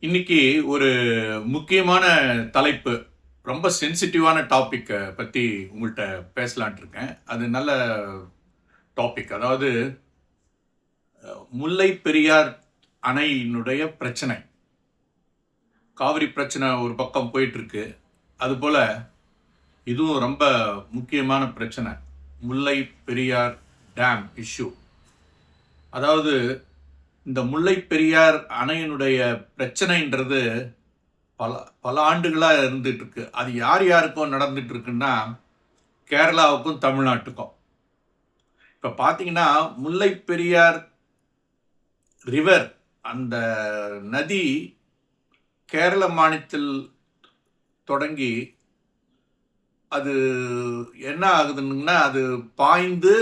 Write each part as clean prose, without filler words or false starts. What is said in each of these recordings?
இன்னைக்கு ஒரு முக்கியமான தலைப்பு, ரொம்ப சென்சிட்டிவான டாபிக்க பத்தி உங்கள்ட்ட பேசலான்ட்டு இருக்கேன். அது நல்ல டாபிக். அதாவது முல்லை பெரியார் அணையினுடைய பிரச்சனை. காவிரி பிரச்சனை ஒரு பக்கம் போயிட்டுருக்கு. அதுபோல இதுவும் ரொம்ப முக்கியமான பிரச்சனை. முல்லை பெரியார் டேம் இஷ்யூ. அதாவது இந்த முல்லை பெரியார் அணையினுடைய பிரச்சனைன்றது பல பல ஆண்டுகளாக இருந்துட்டு இருக்கு. அது யார் யாருக்கும் நடந்துட்டு இருக்குன்னா, கேரளாவுக்கும் தமிழ்நாட்டுக்கும். இப்போ பார்த்தீங்கன்னா, முல்லை பெரியார் ரிவர், அந்த நதி கேரள மாநிலத்தில் தொடங்கி அது என்ன ஆகுதுன்னா, அது பாய்ந்து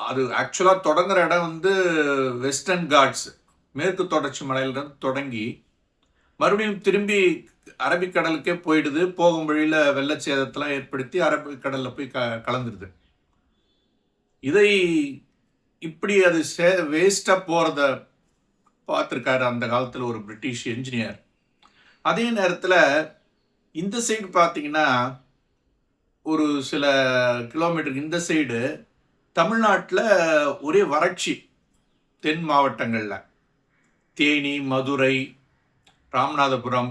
அது ஆக்சுவலாக தொடங்குற இடம் வந்து வெஸ்டர்ன் காட்ஸ், மேற்கு தொடர்ச்சி மலையிலிருந்து தொடங்கி மறுபடியும் திரும்பி அரபிக்கடலுக்கே போயிடுது. போகும் வழியில் வெள்ளச்சேதத்தெல்லாம் ஏற்படுத்தி அரபிக்கடலில் போய் கலந்துருது. இதை இப்படி அது வேஸ்ட்டாக போகிறத பார்த்துருக்காரு அந்த காலத்தில் ஒரு பிரிட்டிஷ் என்ஜினியர். அதே நேரத்தில் இந்த சைடு பார்த்தீங்கன்னா, ஒரு சில கிலோமீட்டருக்கு இந்த சைடு தமிழ்நாட்டில் ஒரே வறட்சி. தென் மாவட்டங்களில் தேனி, மதுரை, ராமநாதபுரம்,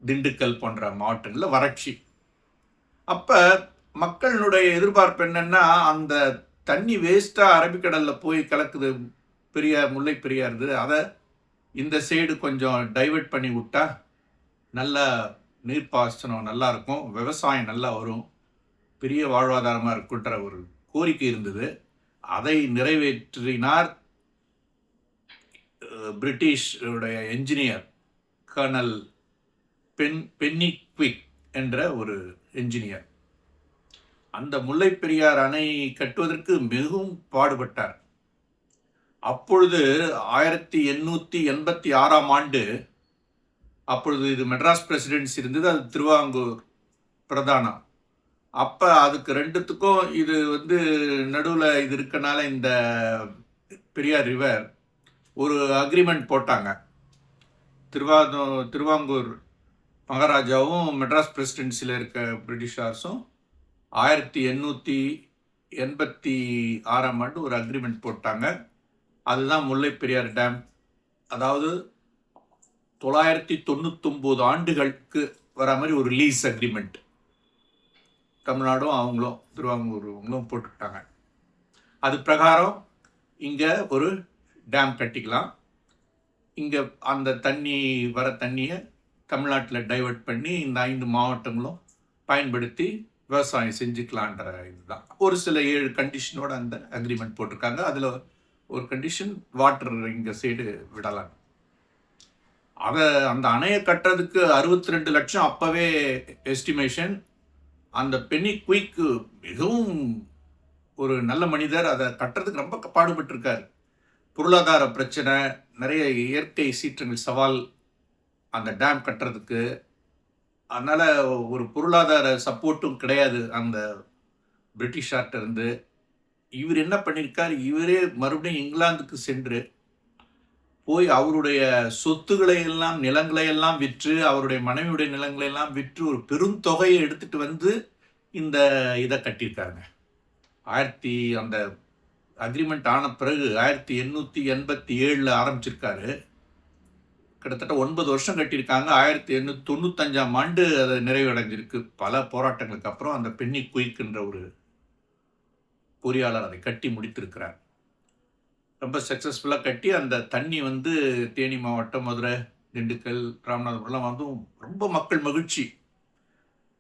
திண்டுக்கல் போன்ற மாவட்டங்களில் வறட்சி. அப்போ மக்களுடைய எதிர்பார்ப்பு என்னன்னா, அந்த தண்ணி வேஸ்ட்டாக அரபிக்கடலில் போய் கலக்குது, முல்லை பெரியார், அதை இந்த சைடு கொஞ்சம் டைவெர்ட் பண்ணி விட்டா நல்ல நீர்ப்பாசனம் நல்லா இருக்கும், விவசாயம் நல்லா வரும், பெரிய வாழ்வாதாரமாக இருக்குன்ற ஒரு கோரிக்கை இருந்தது. அதை நிறைவேற்றினார் பிரிட்டிஷ் என்ஜினியர் கர்னல் பென்னிக்விக் என்ற ஒரு என்ஜினியர். அந்த முல்லை பெரியார் அணை கட்டுவதற்கு மிகவும் பாடுபட்டார். அப்பொழுது 1886ஆம் ஆண்டு, அப்பொழுது இது மெட்ராஸ் பிரசிடென்சி இருந்தது, அது திருவாங்கூர் பிரதானம். அப்போ அதுக்கு ரெண்டுத்துக்கும் இது வந்து நடுவில் இது இருக்கனால இந்த பெரியார் ரிவர் ஒரு அக்ரிமெண்ட் போட்டாங்க. திருவாங்கூர் மகாராஜாவும் மெட்ராஸ் பிரசிடென்சியில் இருக்க பிரிட்டிஷார்ஸும் 1886ஆம் ஆண்டு ஒரு அக்ரிமெண்ட் போட்டாங்க. அதுதான் முல்லை பெரியார் டேம். அதாவது 999 ஆண்டுகளுக்கு வர மாதிரி ஒரு லீஸ் அக்ரிமெண்ட் தமிழ்நாடும் அவங்களும் திருவாங்கூரும் போட்டுக்கிட்டாங்க. அது பிரகாரம் இங்கே ஒரு டேம் கட்டிக்கலாம். இங்கே அந்த வர தண்ணியை தமிழ்நாட்டில் டைவெர்ட் பண்ணி இந்த 5 மாவட்டங்களும் பயன்படுத்தி விவசாயம் செஞ்சுக்கலான்ற இதுதான். ஒரு சில 7 கண்டிஷனோட அந்த அக்ரிமெண்ட் போட்டிருக்காங்க. அதில் ஒரு கண்டிஷன், வாட்டர் இங்கே சைடு விடலாம். அந்த அணையை கட்டுறதுக்கு 62 லட்சம் அப்போவே எஸ்டிமேஷன். அந்த பென்னிக்விக் மிகவும் ஒரு நல்ல மனிதர், அதை கட்டுறதுக்கு ரொம்ப பாடுபட்டிருக்காரு. பொருளாதார பிரச்சனை, நிறைய இயற்கை சீற்றங்கள் சவால் அந்த டேம் கட்டுறதுக்கு. அதனால் ஒரு பொருளாதார சப்போர்ட்டும் கிடையாது அந்த பிரிட்டிஷார்ட்ட இருந்து. இவர் என்ன பண்ணியிருக்கார், இவரே மறுபடியும் இங்கிலாந்துக்கு சென்று போய் அவருடைய சொத்துக்களை எல்லாம், நிலங்களை எல்லாம் விற்று, அவருடைய மனைவியுடைய நிலங்களை எல்லாம் விற்று ஒரு பெருந்தொகையை எடுத்துட்டு வந்து இந்த இதை கட்டியிருக்காருங்க. அந்த அக்ரிமெண்ட் ஆன பிறகு 1887 ஆரம்பிச்சிருக்காரு. கிட்டத்தட்ட 9 வருஷம் கட்டியிருக்காங்க. 1895ஆம் ஆண்டு அது நிறைவடைஞ்சிருக்கு. பல போராட்டங்களுக்கு அப்புறம் அந்த பென்னிக்விக் ஒரு பொறியாளர் அதை கட்டி முடித்திருக்கிறார். ரொம்ப சக்ஸஸ்ஃபுல்லாக கட்டி அந்த தண்ணி வந்து தேனி மாவட்டம், மதுரை, திண்டுக்கல், ராமநாதபுரம்லாம் வந்து ரொம்ப மக்கள் மகிழ்ச்சி.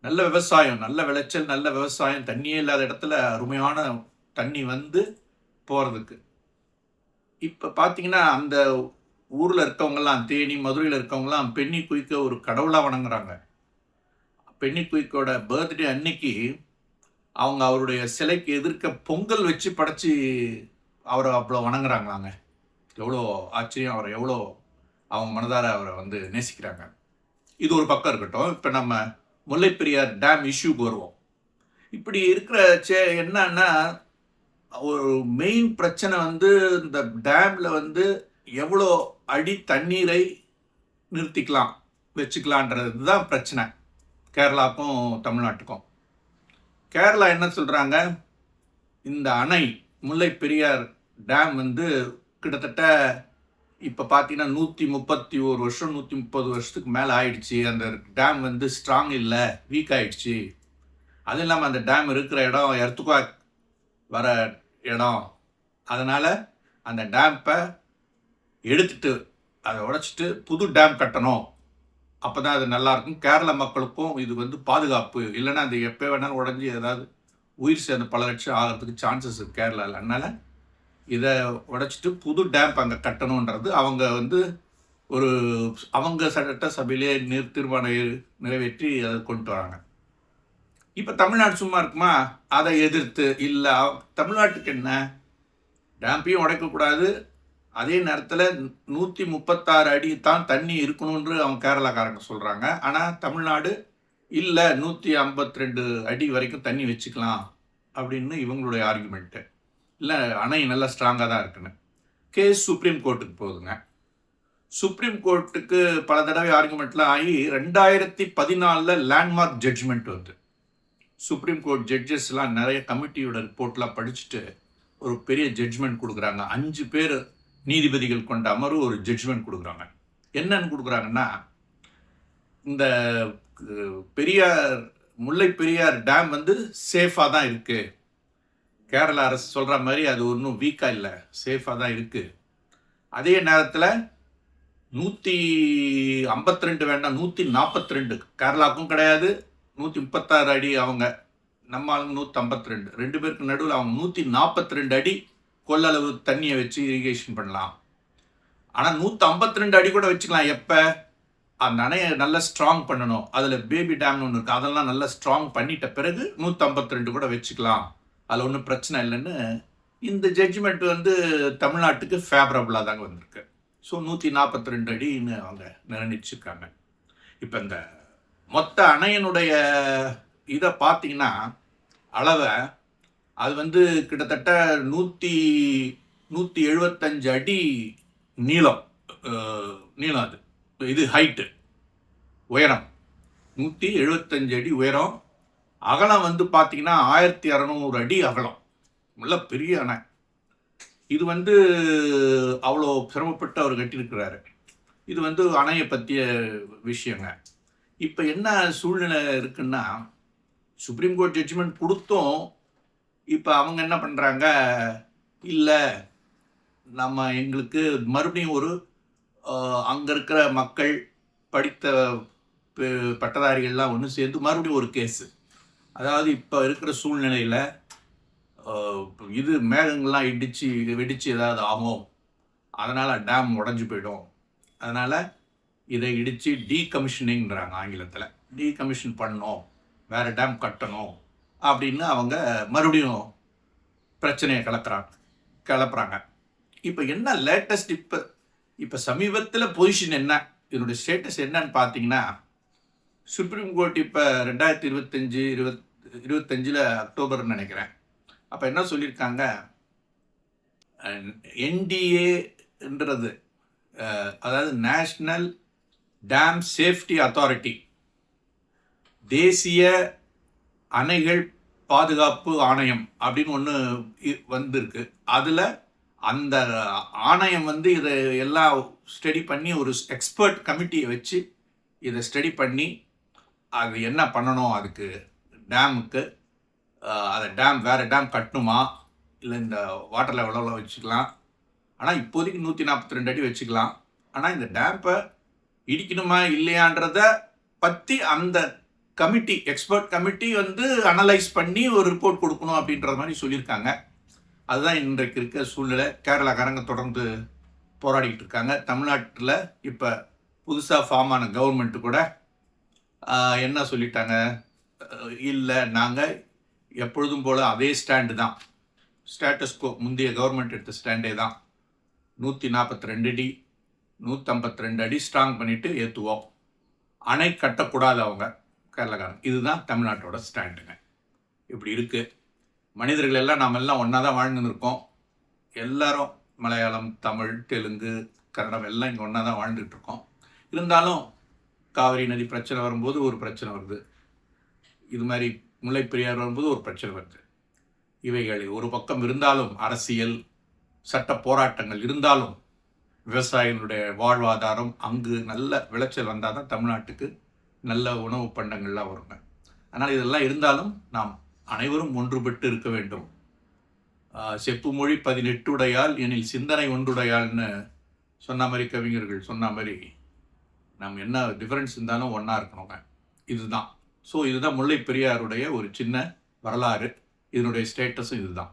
நல்ல விவசாயம், நல்ல விளைச்சல், நல்ல விவசாயம். தண்ணியே இல்லாத இடத்துல அருமையான தண்ணி வந்து போகிறதுக்கு. இப்போ பார்த்தீங்கன்னா அந்த ஊரில் இருக்கவங்கெல்லாம், தேனி, மதுரையில் இருக்கவங்கலாம் பென்னிக்விக்கை ஒரு கடவுளாக வணங்குறாங்க. பென்னிக்விக்கோட பர்த்டே அன்னைக்கு அவங்க அவருடைய சிலைக்கு எதிர்க்க பொங்கல் வச்சு படைச்சி அவரை அவ்வளோ வணங்குறாங்களாங்க. எவ்வளோ ஆச்சரியம்! அவரை எவ்வளோ அவங்க மனதார அவரை வந்து நேசிக்கிறாங்க. இது ஒரு பக்கம் இருக்கட்டும். இப்போ நம்ம முல்லை பெரியார் டேம் இஷ்யூக்கு வருவோம். இப்படி இருக்கிற என்னன்னா, ஒரு மெயின் பிரச்சனை வந்து இந்த டேமில் வந்து எவ்வளோ அடி தண்ணீரை நிறுத்திக்கலாம், வச்சுக்கலான்றது தான் பிரச்சனை கேரளாவுக்கும் தமிழ்நாட்டுக்கும். கேரளா என்ன சொல்கிறாங்க, இந்த அணை முல்லை பெரியார் டேம் வந்து கிட்டத்தட்ட இப்போ பார்த்தீங்கன்னா 131 வருஷம் 130 வருஷத்துக்கு மேலே ஆயிடுச்சு. அந்த டேம் வந்து ஸ்ட்ராங் இல்லை, வீக் ஆயிடுச்சு. அதுவும் இல்லாமல் அந்த டேம் இருக்கிற இடம் எர்த்குவாக் வர இடம். அதனால் அந்த டேம்பை எடுத்துட்டு அதை உடைச்சிட்டு புது டேம் கட்டணும். அப்போ தான் அது நல்லாயிருக்கும். கேரள மக்களுக்கும் இது வந்து பாதுகாப்பு. இல்லைன்னா அது எப்போ வேணாலும் உடஞ்சி ஏதாவது உயிர் சேர்ந்து பல லட்சம் ஆகிறதுக்கு சான்சஸ் இருக்குது கேரளாவில். அதனால் இதை உடைச்சிட்டு புது டேம் அங்கே கட்டணுன்றது அவங்க வந்து ஒரு அவங்க சட்ட சபையிலே தீர்மானம் நிறைவேற்றி அதை கொண்டு வராங்க. இப்போ தமிழ்நாடு சும்மா இருக்குமா? அதை எதிர்த்து இல்லை, தமிழ்நாட்டுக்கு என்ன, டேம்பையும் உடைக்கக்கூடாது, அதே நேரத்தில் 136 அடி தான் தண்ணி இருக்கணும்னு அவங்க கேரளாக்காரங்க சொல்கிறாங்க. ஆனால் தமிழ்நாடு இல்லை 152 அடி வரைக்கும் தண்ணி வச்சுக்கலாம் அப்படின்னு இவங்களுடைய ஆர்குமெண்ட்டு. இல்லை, அணை நல்லா ஸ்ட்ராங்காக தான் இருக்குன்னு. கேஸ் சுப்ரீம் கோர்ட்டுக்கு போகுதுங்க. சுப்ரீம் கோர்ட்டுக்கு பல தடவை ஆர்குமெண்ட்லாம் ஆகி 2014 லேண்ட்மார்க் ஜட்ஜ்மெண்ட் வந்து சுப்ரீம் கோர்ட் ஜட்ஜஸ்லாம் நிறைய கமிட்டியோட ரிப்போர்ட்லாம் படிச்சுட்டு ஒரு பெரிய ஜட்ஜ்மெண்ட் கொடுக்குறாங்க. 5 பேர் நீதிபதிகள் கொண்ட அமர்வு ஒரு ஜட்ஜ்மெண்ட் கொடுக்குறாங்க. என்னன்னு கொடுக்குறாங்கன்னா, இந்த பெரியார் முல்லை பெரியார் டேம் வந்து சேஃபாக தான் இருக்குது. கேரளா அரசு சொல்கிற மாதிரி அது ஒன்றும் வீக்காக இல்லை, சேஃபாக தான் இருக்குது. அதே நேரத்தில் 152 வேண்டாம், 142 கேரளாவுக்கும் கிடையாது, 136 அடி அவங்க, நம்ம ஆளுங்க 152, 2 பேருக்கு நடுவில் அவங்க 142 அடி கொள்ளளவு தண்ணியை வச்சு இரிகேஷன் பண்ணலாம். ஆனால் 152 அடி கூட வச்சுக்கலாம். எப்போ அந்த அணையை நல்லா ஸ்ட்ராங் பண்ணணும், அதில் பேபி டேம்னு ஒன்று இருக்குது, அதெல்லாம் நல்லா ஸ்ட்ராங் பண்ணிட்ட பிறகு 152 கூட வச்சுக்கலாம், அதில் ஒன்றும் பிரச்சனை இல்லைன்னு இந்த ஜட்ஜ்மெண்ட் வந்து தமிழ்நாட்டுக்கு ஃபேவரபுளாக தாங்க வந்திருக்கு. ஸோ 142 அடின்னு அவங்க நிர்ணயிச்சிருக்காங்க. இப்போ இந்த மொத்த அணையினுடைய இதை பார்த்தீங்கன்னா அளவை, அது வந்து கிட்டத்தட்ட 175 அடி நீளம். அது இது ஹைட்டு, உயரம் 175 அடி உயரம். அகலம் வந்து பார்த்தீங்கன்னா 1600 அடி அகலம். நல்ல பெரிய அணை. இது வந்து அவ்வளோ சிரமப்பட்டு அவர் கட்டியிருக்கிறாரு. இது வந்து அணையை பற்றிய விஷயங்க. இப்போ என்ன சூழ்நிலை இருக்குன்னா, சுப்ரீம் கோர்ட் ஜட்ஜ்மெண்ட் கொடுத்தும் இப்போ அவங்க என்ன பண்ணுறாங்க, இல்லை நம்ம எங்களுக்கு மறுபடியும் ஒரு அங்கே இருக்கிற மக்கள் படித்த பட்டதாரிகள்லாம் ஒன்று சேர்ந்து மறுபடியும் ஒரு கேஸு. அதாவது இப்போ இருக்கிற சூழ்நிலையில் இது மேகங்கள்லாம் வெடித்து ஏதாவது ஆகும், அதனால் டேம் உடஞ்சி போயிடும், அதனால் இதை இடித்து டீகமிஷனிங்கிறாங்க ஆங்கிலத்தில். டீகமிஷன் பண்ணணும், வேறு டேம் கட்டணும் அப்படின்னு அவங்க மறுபடியும் பிரச்சனையை கிளப்புறாங்க. இப்போ என்ன லேட்டஸ்ட், இப்போ சமீபத்தில் பொசிஷன் என்ன, இதனுடைய ஸ்டேட்டஸ் என்னன்னு பார்த்தீங்கன்னா, சுப்ரீம் கோர்ட் இப்போ 2025 அக்டோபர்னு நினைக்கிறேன், அப்போ என்ன சொல்லியிருக்காங்க, NDAன்றது அதாவது நேஷ்னல் டேம் சேஃப்டி அத்தாரிட்டி, தேசிய அணைகள் பாதுகாப்பு ஆணையம் அப்படின்னு ஒன்று வந்திருக்கு. அதில் அந்த ஆணையம் வந்து இதை எல்லாம் ஸ்டடி பண்ணி ஒரு எக்ஸ்பர்ட் கமிட்டியை வச்சு இதை ஸ்டடி பண்ணி அது என்ன பண்ணணும், அதுக்கு டேமுக்கு அதை வேறு டேம் கட்டணுமா, இல்லை இந்த வாட்டர் லெவலில் வச்சுக்கலாம், ஆனால் இப்போதைக்கு 142 அடி வச்சுக்கலாம், ஆனால் இந்த டேம்பை இடிக்கணுமா இல்லையான்றத பற்றி அந்த கமிட்டி, எக்ஸ்பர்ட் கமிட்டி வந்து அனலைஸ் பண்ணி ஒரு ரிப்போர்ட் கொடுக்கணும் அப்படின்ற மாதிரி சொல்லியிருக்காங்க. அதுதான் இன்றைக்கு இருக்க சூழ்நிலை. கேரளாக்காரங்க தொடர்ந்து போராடிக்கிட்டு இருக்காங்க. தமிழ்நாட்டில் இப்போ புதுசாக ஃபார்ம் ஆன கவர்மெண்ட்டு கூட என்ன சொல்லிட்டாங்க, இல்லை நாங்கள் எப்பொழுதும் போல் அதே ஸ்டாண்டு தான், ஸ்டேட்டஸ்கோ முந்தைய கவர்மெண்ட் எடுத்த ஸ்டாண்டே தான், 142 அடி 152 அடி ஸ்ட்ராங் பண்ணிவிட்டு ஏற்றுவோம், அணை கட்டக்கூடாது அவங்க கேரளாக்காரங்க. இதுதான் தமிழ்நாட்டோட ஸ்டாண்டுங்க. இப்படி இருக்குது. மனிதர்கள் எல்லாம் நாம் எல்லாம் ஒன்றா தான் வாழ்ந்துருக்கோம். எல்லாரும் மலையாளம், தமிழ், தெலுங்கு, கன்னடம் எல்லாம் இங்கே ஒன்றா தான் வாழ்ந்துட்டு இருக்கோம். இருந்தாலும் காவிரி நதி பிரச்சனை வரும்போது ஒரு பிரச்சனை வருது, இது மாதிரி முல்லை பெரியார் வரும்போது ஒரு பிரச்சனை வருது. இவைகள் ஒரு பக்கம் இருந்தாலும், அரசியல் சட்ட போராட்டங்கள் இருந்தாலும், விவசாயிகளுடைய வாழ்வாதாரம் அங்கு நல்ல விளைச்சல் வந்தால் தான் தமிழ்நாட்டுக்கு நல்ல உணவு பண்டங்கள்லாம் வருங்க. அதனால் இதெல்லாம் இருந்தாலும் நாம் அனைவரும் ஒன்றுபட்டு இருக்க வேண்டும். செப்பு மொழி 18 உடையால் எனில் சிந்தனை ஒன்றுடையாள்னு சொன்ன மாதிரி, கவிஞர்கள் சொன்ன மாதிரி, நம்ம என்ன டிஃபரன்ஸ் இருந்தாலும் ஒன்றா இருக்கணுங்க. இதுதான். ஸோ இதுதான் முல்லை பெரியாருடைய ஒரு சின்ன வரலாறு. இதனுடைய ஸ்டேட்டஸும் இதுதான்.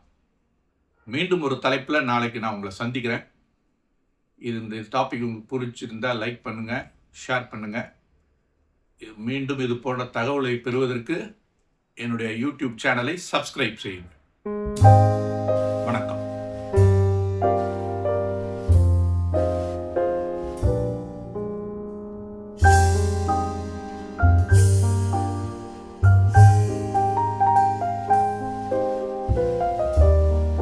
மீண்டும் ஒரு தலைப்பில் நாளைக்கு நான் உங்களை சந்திக்கிறேன். இந்த டாபிக் உங்களுக்கு பிடிச்சிருந்தால் லைக் பண்ணுங்கள், ஷேர் பண்ணுங்கள். மீண்டும் இது போன்ற தகவலை பெறுவதற்கு என்னுடைய யூடியூப் சேனலை சப்ஸ்கிரைப் செய்யுங்கள்.